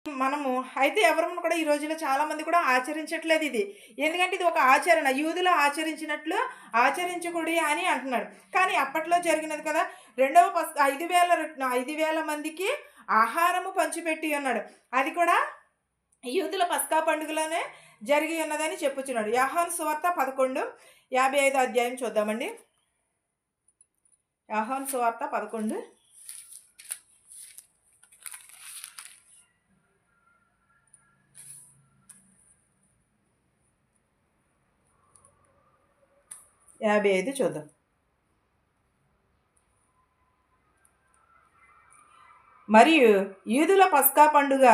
మనము అయితే ఎవరము కూడా ఈ రోజుల్లో చాలామంది కూడా ఆచరించట్లేదు ఇది. ఎందుకంటే ఇది ఒక ఆచరణ. యూదులు ఆచరించినట్లు ఆచరించకుడి అని అంటున్నాడు. కానీ అప్పట్లో జరిగినది కదా! రెండవ 5,000 మందికి ఆహారము పంచిపెట్టి ఉన్నాడు. అది కూడా యూదుల పస్కా పండుగలోనే జరిగి ఉన్నదని చెప్పుచున్నాడు. యోహాను సువార్త 11:55 అధ్యాయం చూద్దామండి. యోహాను సువార్త 11. 55 చూద్దాం. మరియు యూదుల పస్కా పండుగ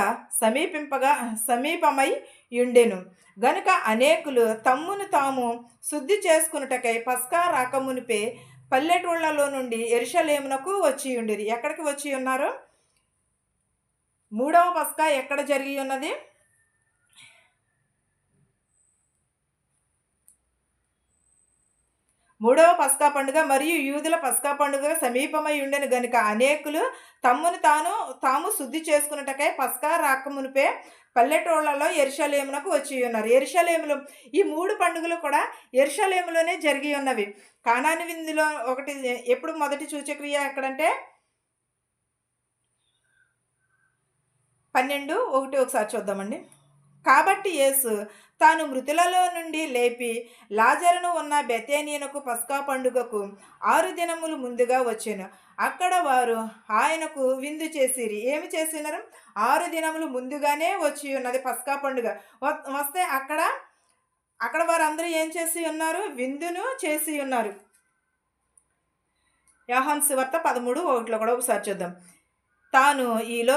సమీపమై యుండెను గనుక అనేకులు తమ్మును తాము శుద్ధి చేసుకున్నటకై పస్కా రాకమునిపే పల్లెటూళ్లలో నుండి యెరూషలేమునకు వచ్చి ఉండిరి. ఎక్కడికి వచ్చి ఉన్నారు? మూడవ పస్కా ఎక్కడ జరిగి ఉన్నది? మూడవ పస్కా పండుగ మరియు యూదుల పస్కా పండుగ సమీపమై ఉండెను గనుక అనేకులు తమ్మును తాము శుద్ధి చేసుకున్నటకై పస్కా రాకమునిపే పల్లెటూళ్లలో యెరూషలేమునకు వచ్చి ఉన్నారు. యెరూషలేములో ఈ 3 పండుగలు కూడా యెరూషలేములోనే జరిగి ఉన్నవి. కానాను విందులో ఒకటి ఎప్పుడు మొదటి సూచక్రియ ఎక్కడంటే 12:1 ఒకసారి చూద్దామండి. కాబట్టి యేసు తాను మృతులలో నుండి లేపి లాజరును ఉన్న బెతేనియనుకు పస్కా పండుగకు 6 దినములు ముందుగా వచ్చెను. అక్కడ వారు ఆయనకు విందు చేసిరి. ఏమి చేసినారు? 6 దినములు ముందుగానే వచ్చి ఉన్నది పస్కా పండుగ. వస్తే అక్కడ వారందరూ ఏం చేసి ఉన్నారు? విందును చేసి ఉన్నారు. యోహాను సువార్త 13:1 కూడా ఒకసారి చూద్దాం. తాను ఈలో